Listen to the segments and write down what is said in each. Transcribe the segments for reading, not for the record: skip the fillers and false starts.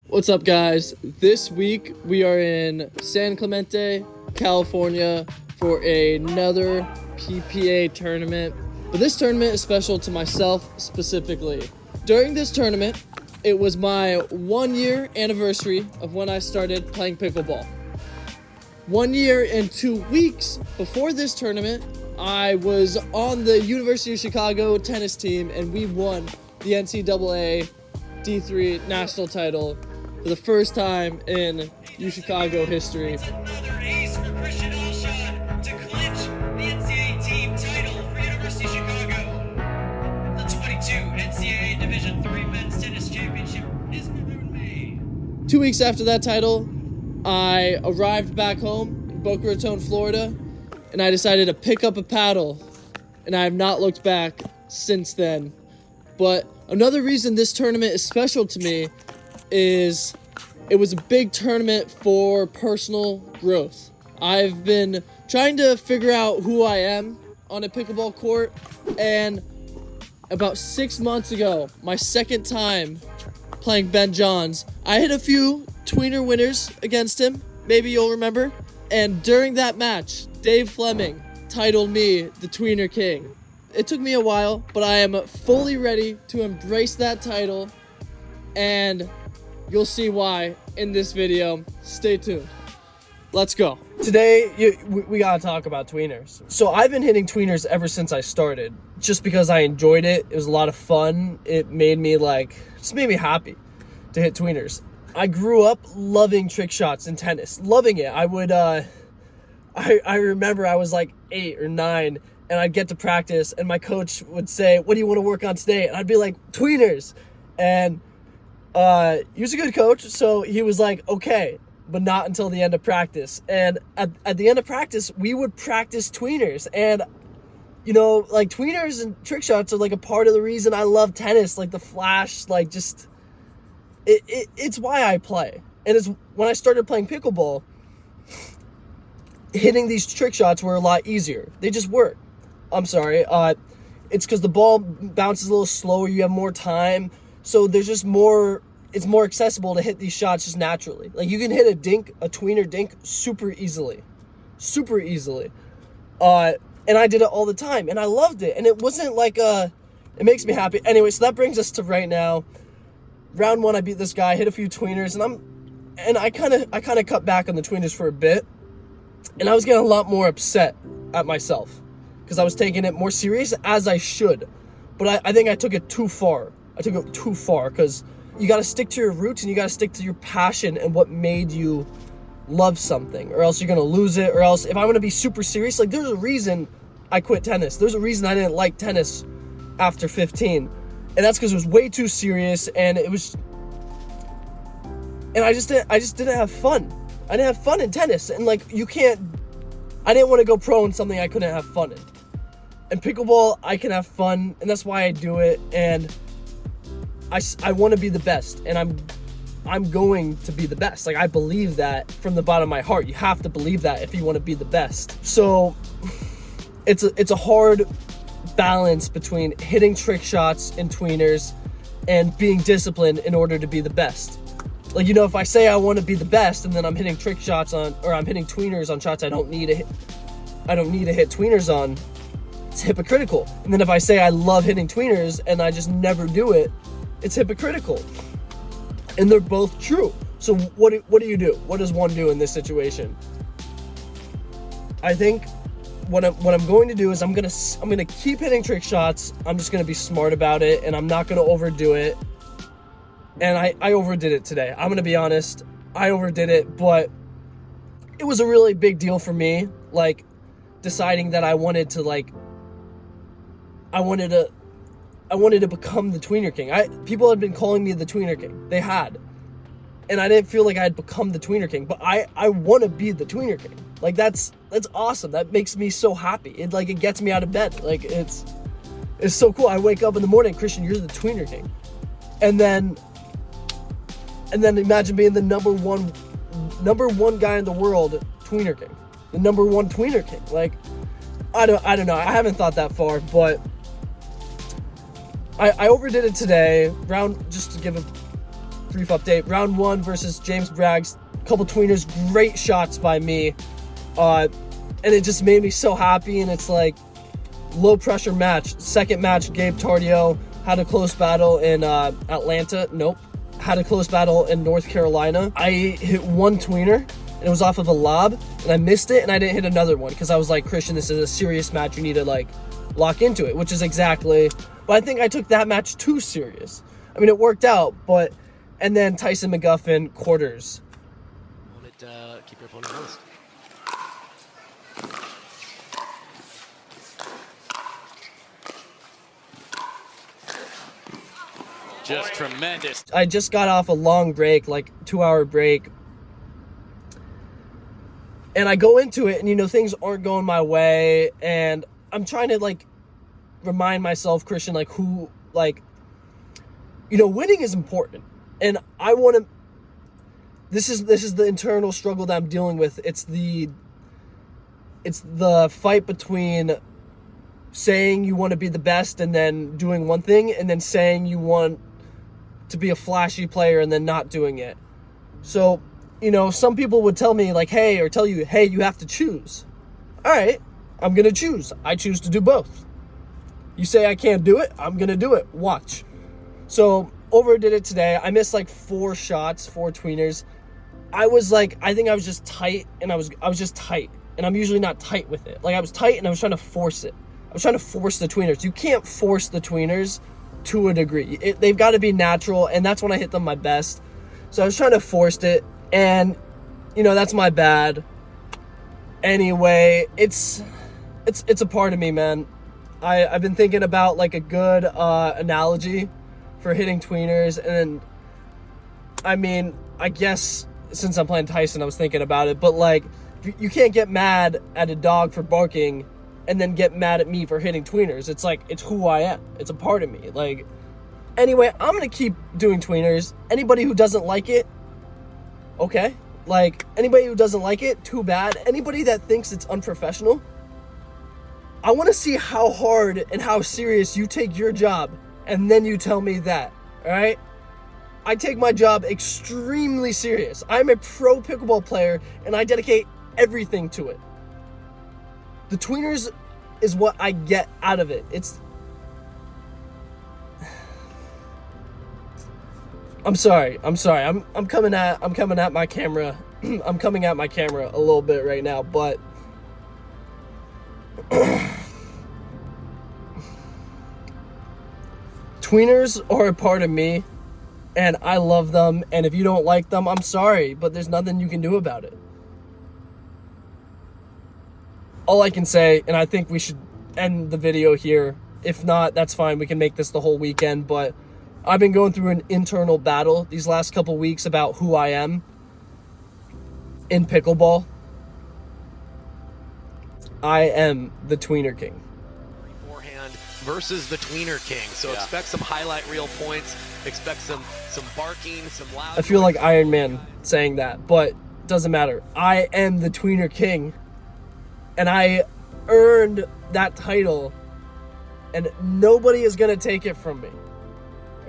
What's up, guys? This week we are in San Clemente, California for another PPA tournament. But this tournament is special to myself specifically. During this tournament, it was my 1-year anniversary of when I started playing pickleball. 1 year and 2 weeks before this tournament, I was on the University of Chicago tennis team and we won the NCAA D3 national title for the first time in UChicago history. Another ace for Christian Alshon to clinch the NCAA team title for University of Chicago. The 22 NCAA Division III Men's Tennis Championship is in May. 2 weeks after that title, I arrived back home in Boca Raton, Florida, and I decided to pick up a paddle, and I have not looked back since then. But another reason this tournament is special to me is it was a big tournament for personal growth. I've been trying to figure out who I am on a pickleball court, and about 6 months ago, my second time playing Ben Johns, I hit a few tweener winners against him, maybe you'll remember, and during that match, Dave Fleming titled me the Tweener King. It took me a while, but I am fully ready to embrace that title, and you'll see why in this video. Stay tuned. Let's go. Today, we gotta talk about tweeners. So I've been hitting tweeners ever since I started, just because I enjoyed it. It was a lot of fun. It made me just made me happy to hit tweeners. I grew up loving trick shots in tennis, loving it. I would, I remember I was like 8 or 9, and I'd get to practice, and my coach would say, "What do you want to work on today?" And I'd be like, "Tweeners." And he was a good coach, so he was like, "Okay, but not until the end of practice." And at the end of practice, we would practice tweeners. And, you know, like, tweeners and trick shots are like a part of the reason I love tennis, like the flash, like just, it's why I play. And it's when I started playing pickleball, hitting these trick shots were a lot easier. They just work. I'm sorry. It's because the ball bounces a little slower. You have more time. So there's just more, it's more accessible to hit these shots just naturally. Like, you can hit a tweener dink super easily. And I did it all the time, and I loved it. And it wasn't like, it makes me happy. Anyway, so that brings us to right now. Round 1, I beat this guy, hit a few tweeners, and I kind of cut back on the tweeners for a bit. And I was getting a lot more upset at myself because I was taking it more serious, as I should. But I think I took it too far. Because you got to stick to your roots, and you got to stick to your passion and what made you love something, or else you're going to lose it. Or else, if I'm going to be super serious, like, there's a reason I quit tennis. There's a reason I didn't like tennis after 15. And that's because it was way too serious, and I just didn't have fun. I didn't have fun in tennis, and I didn't want to go pro in something I couldn't have fun in. And pickleball, I can have fun, and that's why I do it, and I want to be the best, and I'm going to be the best. Like, I believe that from the bottom of my heart. You have to believe that if you want to be the best. So it's a hard balance between hitting trick shots and tweeners and being disciplined in order to be the best. Like, you know, if I say I want to be the best and then I'm hitting trick shots I'm hitting tweeners on shots I don't need to hit tweeners on, it's hypocritical. And then if I say I love hitting tweeners and I just never do it, it's hypocritical. And they're both true. So what do you do? What does one do in this situation? I think what I'm going to do is I'm gonna keep hitting trick shots. I'm just gonna be smart about it, and I'm not gonna overdo it. And I overdid it today. I'm gonna be honest. I overdid it, but it was a really big deal for me. Like, deciding that I wanted to become the Tweener King. People had been calling me the Tweener King. They had. And I didn't feel like I had become the Tweener King, but I want to be the Tweener King. Like, that's awesome. That makes me so happy. It gets me out of bed. Like, it's so cool. I wake up in the morning, "Christian, you're the Tweener King." And then imagine being the number one guy in the world, Tweener King. The number one Tweener King. Like, I don't know. I haven't thought that far, but I overdid it today. Just to give a brief update, round 1 versus James Bragg's couple tweeners, great shots by me. And it just made me so happy, and it's like low pressure match. Second match, Gabe Tardio had a close battle in Atlanta. Nope. Had a close battle in North Carolina. I hit one tweener, and it was off of a lob, and I missed it, and I didn't hit another one because I was like, Christian, this is a serious match. You need to like lock into it, which is exactly. But I think I took that match too serious. I mean, it worked out, but and then Tyson McGuffin quarters. Keep your opponent honest. Just tremendous. I just got off a long break, like 2-hour break. And I go into it and, you know, things aren't going my way. And I'm trying to, like, remind myself, Christian, like, who, like, you know, winning is important. And I want to, this is the internal struggle that I'm dealing with. It's the fight between saying you want to be the best and then doing one thing, and then saying you want to be a flashy player and then not doing it. So, you know, some people would tell me like, hey, or tell you, hey, you have to choose. All right, I'm going to choose. I choose to do both. You say I can't do it, I'm going to do it. Watch. So, overdid it today. I missed like 4 shots, 4 tweeners. I was like, I think I was just tight, and I was just tight. And I'm usually not tight with it. Like, I was tight and I was trying to force it. I was trying to force the tweeners. You can't force the tweeners to a degree. They've got to be natural, and that's when I hit them my best. So I was trying to force it, and, you know, that's my bad. Anyway, it's a part of me, man. I've been thinking about, like, a good analogy for hitting tweeners, and, I mean, I guess since I'm playing Tyson, I was thinking about it, but, like, you can't get mad at a dog for barking and then get mad at me for hitting tweeners. It's like, it's who I am. It's a part of me. Like, anyway, I'm going to keep doing tweeners. Anybody who doesn't like it, okay. Like, anybody who doesn't like it, too bad. Anybody that thinks it's unprofessional, I want to see how hard and how serious you take your job, and then you tell me that, all right? I take my job extremely serious. I'm a pro pickleball player, and I dedicate everything to it. The tweeners is what I get out of it. I'm sorry. I'm coming at my camera. I'm coming at my camera a little bit right now, but tweeners are a part of me, and I love them, and if you don't like them, I'm sorry, but there's nothing you can do about it. All I can say, and I think we should end the video here. If not, that's fine. We can make this the whole weekend, but I've been going through an internal battle these last couple weeks about who I am in pickleball. I am the tweener king. Forehand versus the tweener king. So expect some highlight reel points. Expect some barking, some loud. I feel like Iron Man saying that, but doesn't matter. I am the tweener king, and I earned that title, and nobody is going to take it from me.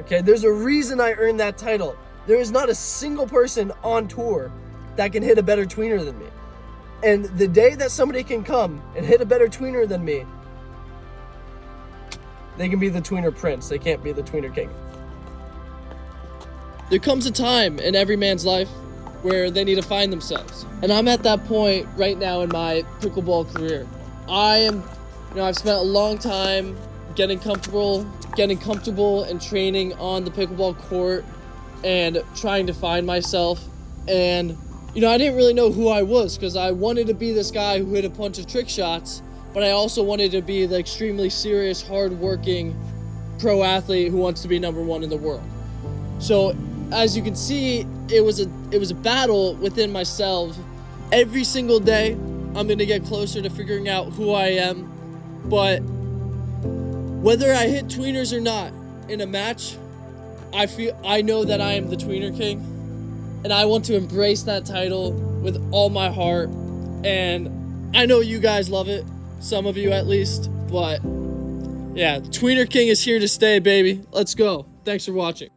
Okay, there's a reason I earned that title. There is not a single person on tour that can hit a better tweener than me. And the day that somebody can come and hit a better tweener than me, they can be the tweener prince. They can't be the tweener king. There comes a time in every man's life where they need to find themselves. And I'm at that point right now in my pickleball career. I've spent a long time getting comfortable and training on the pickleball court and trying to find myself. And, I didn't really know who I was, because I wanted to be this guy who hit a bunch of trick shots, but I also wanted to be the extremely serious, hard-working pro athlete who wants to be number 1 in the world. So, as you can see, it was a battle within myself. Every single day, I'm going to get closer to figuring out who I am. But whether I hit tweeners or not in a match, I know that I am the tweener king, and I want to embrace that title with all my heart. And I know you guys love it, some of you at least, but Yeah, Tweener King is here to stay, baby. Let's go. Thanks for watching.